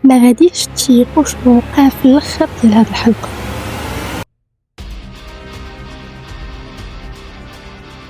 ما غاديش تشيقوا شنو وقع في الاخر ديال هذه الحلقه.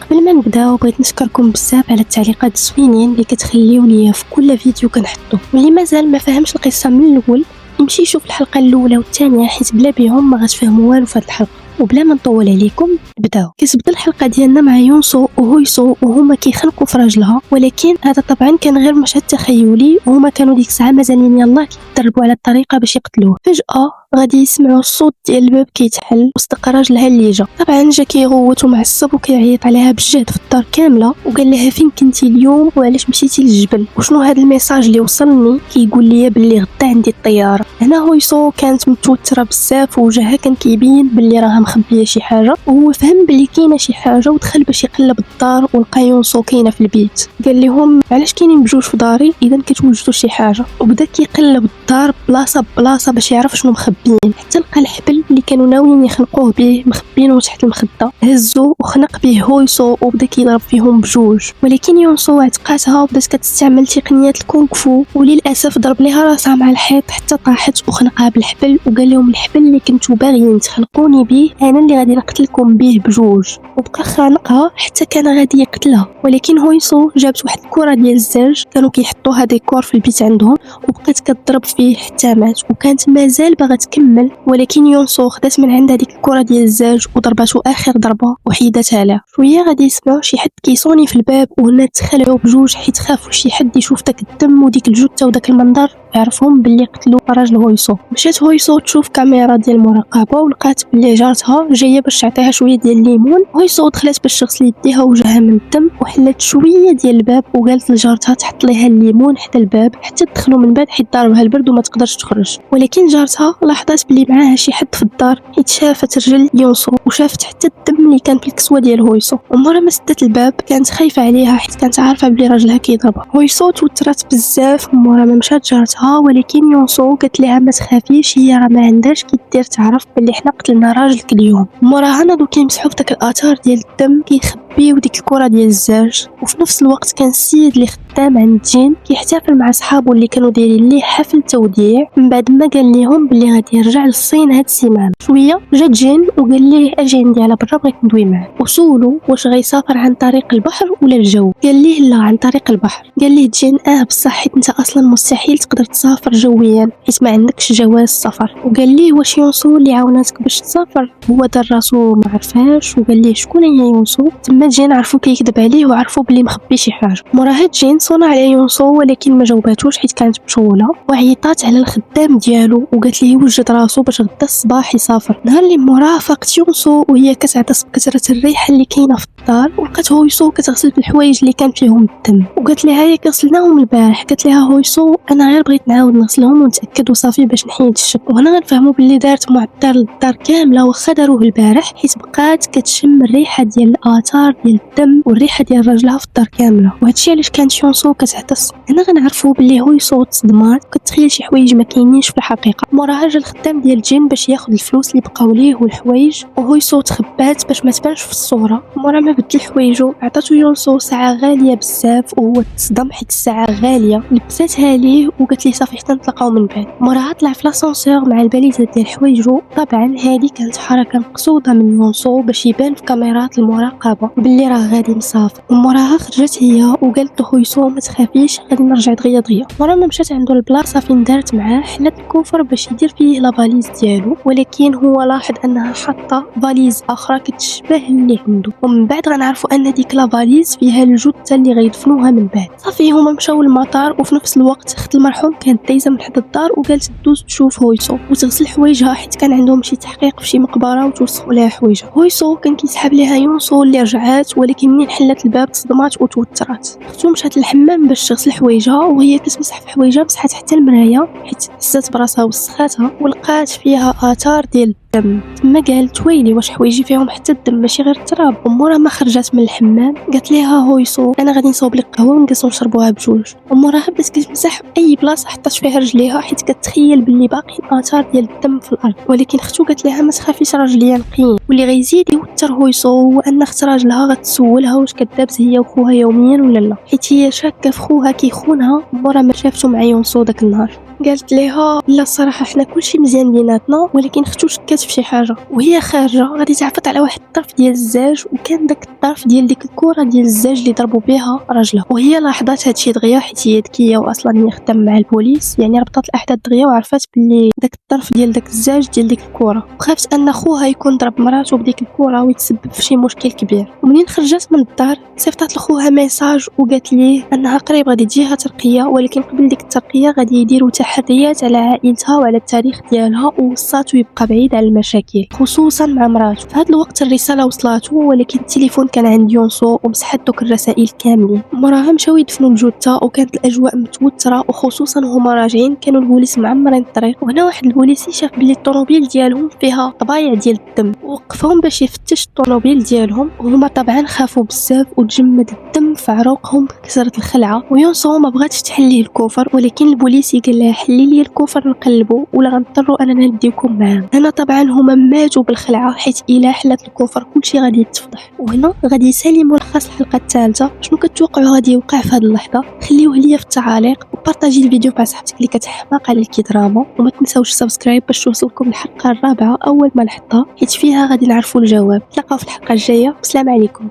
قبل ما نبداو بغيت نشكركم بزاف على التعليقات الزوينين اللي كتخليو ليا في كل فيديو كنحطو، واللي مازال ما فهمش القصه من الاول يمشي يشوف الحلقه الاولى والثانيه، حيت بلا بهم ما غتفهموا والو في هذه الحلقه. وبلا ما نطول عليكم نبداو. كتبدا الحلقه ديالنا مع يونسو وهويسو وهما كيخنقوا في راجلها، ولكن هذا طبعا كان غير مشهد تخيلي، وهما كانوا ديك الساعه مازالين يلاه كيتدربوا على الطريقه باش يقتلوه. فجاه غادي يسمعوا الصوت ديال الباب كيتحل وصدق راجلها اللي جا. طبعا جا كيغوت ومعصب وكيعيط عليها بجهد في الدار كامله، وقال لها فين كنتي اليوم وعلاش مشيتي للجبل، وشنو هذا الميساج اللي وصلني كيقول لي باللي غدا عندي الطياره. هنا هويسو كانت متوتره بزاف ووجهها كان كيبين باللي راها مخبيه شي حاجه، وهو فهم باللي كاينه شي حاجه ودخل باش يقلب الدار ولقى يونسو كاينه في البيت. قال لهم علاش كاينين بجوج في داري اذا كتوجدوا شي حاجه، وبدا كيقلب الدار بلاصه بلاصه باش يعرف شنو مخبيين، حتى لقى الحبل اللي كانوا ناويين يخنقوه به مخبينه تحت المخده. هزو وخنق به هويسو وبدا كيضرب فيهم بجوج، ولكن يونسو عتقاتها وبدات كتستعمل تقنيات الكونغ فو، وللاسف ضرب ليها راسها مع الحيط حتى طاحت وخنقها بالحبل، وقال لهم الحبل اللي كنتو باغيين تخنقوني به انا اللي غادي نقتلكم به بجوج. وبقى خانقها حتى كان غادي يقتلها، ولكن هويسو جابت واحد الكره ديال الزاج كانوا كيحطوها ديكور في البيت عندهم، وبقات كتضرب فيه حتى مات، وكانت مازال باغا تكمل، ولكن يونسو خدات من عند هذيك الكره ديال الزاج وضرباتو اخر ضربه وحيدتها له. شويه غادي يسمعوا شي حد كيصوني في الباب، وهنا تخلعوا بجوج حيت خافوا شي حد يشوف داك الدم وديك الجثه وداك المنظر يعرفهم باللي قتلوا راجل هويسو. مشات هويسو تشوف كاميرا ديال المراقبه ولقات باللي جارتها جايه باش تعطيها شويه ديال الليمون. هويسو دخلت باش تغسل يديها وجهها من الدم، وحلات شويه ديال الباب وقالت لجارتها تحط ليها الليمون حدا الباب حتى تدخلوا من بعد حيت ضاربها البرد وما تقدرش تخرج. ولكن جارتها لاحظت باللي معاها شي حد في الدار حيت شافت رجل يونسو وشافت حتى الدم اللي كان في الكسوه ديال هويسو. ومره ما سدت الباب كانت خايفه عليها حيت كانت عارفه بلي راجلها كيضربها. هويسو توترات بزاف مره ما مشات جارتها، ولكن يونسو قالت لها ما تخافيش هي راه ما عندهاش كي تعرف باللي حنا قتلنا راجلك اليوم. موراها ناضو كيمسحوا في داك الاثار ديال الدم كيخبيو ديك الكره ديال الزاج، وفي نفس الوقت كان السيد اللي خدام عند جين كيحتفل مع صحابو اللي كانوا دايرين ليه حفل توديع من بعد ما قال لهم باللي غادي يرجع للصين هاد السيمانه. شويه جا جين وقال ليه اجي عندي على برا بغيت ندوي معاه، وسولو واش غيسافر عن طريق البحر ولا الجو. قال ليه لا عن طريق البحر. قال ليه جين بصح حيت انت اصلا مستحيل تقدر تسافر جويا حيت ما عندكش جواز سفر. وقال ليه واش يونسو اللي عاوناتك باش تسافر. هو دار راسو ما عرفاش وقال ليه شكون هي يونسو. تما جين عرفوا كيكذب عليه وعرفوا بلي مخبي شي حاجه. موراها جين صونا على يونسو ولكن ما جاوباتوش حيت كانت مشغوله، وعيطات على الخدام ديالو وقالت ليه يوجد راسو باش غدا الصباح يسافر. نهار اللي موراه فاقت يونسو وهي كتعطس بكثره الريحه اللي كاينه في الدار، ولقات هويسو كتغسل في الحوايج اللي كان فيهم الدم، وقالت لها هي غسلناهم البارح. قالت لها هويسو انا غير بغيت نعاود نغسلهم ونتاكد وصافي باش نحيد الشك. وهنا غنفهموا باللي دارت معطر للدار كامله واخا داروه البارح حيت بقات كتشم الريحه ديال الاثار ديال الدم والريحه ديال راجلها في الدار كامله، وهادشي علاش كانت يونسو كتعطس. هنا غنعرفوا باللي هويسو تصدمات وكتخيل شي حوايج ما كاينينش في الحقيقه. موراها جا الخدام ديال جين باش ياخذ الفلوس اللي بقاو ليه والحوايج، وهويسو تخبات باش ما تبانش في الصوره. مورا ما بدل حوايجو عطاتو يونسو ساعه غاليه بزاف، وهو تصدم حيت الساعه غاليه، لبساتها ليه وقالت ليه صافي حتى نتلاقاو من بعد. موراها طلع في لاسانسور مع الباليزه ديال حوايجو. طبعا هذه كانت حركه مقصوده من يونسو باش يبان في كاميرات المراقبه باللي راه غادي مسافر. وموراها خرجت هي وقالت لهويسو ما تخافيش غادي نرجع دغيا دغيا. مورا ما مشات عنده البلاصه فين دارت معاه حلت الكوفر باش يدير فيه لافاليز ديالو، ولكن هو لاحظ انها حاطه فاليز اخرى كتشبه اللي عنده. ومن بعد غنعرفوا ان ديك لافاليز فيها الجثه اللي غيدفنوها من بعد. صافي هما مشاو للمطار، وفي نفس الوقت اخت المرحوم كانت دايزه من حد الدار وقالت دوز تشوف هويسو وتغسل حوايجها حيت كان عندهم شي تحقيق في شي مقبره وتوسخوا لها حوايجها. هويسو كان كيسحب ليها يونسو اللي رجعات، ولكن منين حلت الباب تصدمات وتوترات. اختو مشات للحمام باش تغسل حوايجها وهي كتمسح في حوايجها مسحات حتى المرايه حيت حسات براسها وسخاتها ولقات فيها اثار ديال الدم. تما قالت ويلي واش حوايجي فيهم حتى الدم ماشي غير التراب. ومورا ما خرجت من الحمام قالت ليها هويسو انا غادي نصاوب لك قهوه ونجلسو نشربوها بجوج. وموراها بدات كتمسح اي بلاصه حطات فيها رجليها حيت كتخيل باللي باقي اثار ديال الدم في الارض، ولكن اختو قالت لها ما تخافيش راجلي نقي. واللي غيزيد يوتر هويسو هو ان اخت راجلها غتسولها واش كدابز هي وخوها يوميا ولا لا، حيت هي شاكه في خوها كيخونها. مورا ما شافتو مع يونسو داك النهار. قالت ليها لا الصراحه حنا كلشي مزيان بيناتنا، ولكن اختو شكات في شي حاجه. وهي خارجه غادي تعفط على واحد الطرف ديال الزاج، وكان داك الطرف ديال ديك الكره ديال الزاج اللي ضربوا بها راجلها. وهي لاحظات هادشي دغيا حيت هي ذكيه واصلا هي خدام مع البوليس، يعني ربطات الاحداث دغيا وعرفات باللي داك الطرف ديال داك الزاج ديال ديك الكره، وخافت ان خوها يكون ضرب مراته بديك الكره ويتسبب في شي مشكل كبير. ومنين خرجت من الدار صيفطات لخوها ميساج وقالت ليه انها قريب غادي تجيها ترقيه، ولكن قبل ديك الترقيه غادي يديروا تحريات على عائلتها وعلى التاريخ ديالها، ووصاتو يبقى بعيد على المشاكل خصوصا مع مراته. في هذا الوقت الرساله وصلاتو، ولكن التليفون كان عند يونسو ومسحت دوك الرسائل كاملين. موراها مشاو يدفنوا الجثه، وكانت الاجواء متوتره، وخصوصا هما راجعين كانوا البوليس معمرين الطريق. وهنا واحد البوليسي شاف بلي الطوموبيل ديالهم فيها طبايع ديال الدم، وقفهم باش يفتش الطوموبيل ديالهم، وهما طبعا خافوا بزاف وتجمد الدم في عروقهم، كسرت الخلعه. ويونسو ما بغاتش تحل ليه الكوفر، ولكن البوليسي قال لها حلي لي الكوفر نقلبو ولا غنضطروا اننا نديكم معاه. هنا طبعا هما ماتوا بالخلعه، حيت الا حلات الكوفر كلشي غادي يتفضح. وهنا غادي يسالي ملخص الحلقه الثالثه. شنو كتوقعوا غادي يوقع في هذه اللحظه؟ خليوه ليا في التعاليق، وبارطاجي الفيديو مع صاحبتك اللي كتحماق على الكيدراما، وما تنساوش سبسكرايب باش توصلكم الحلقه الرابعه اول ما نحطها، حيت فيها غادي نعرفوا الجواب. نتلاقاو في الحلقه الجايه، والسلام عليكم.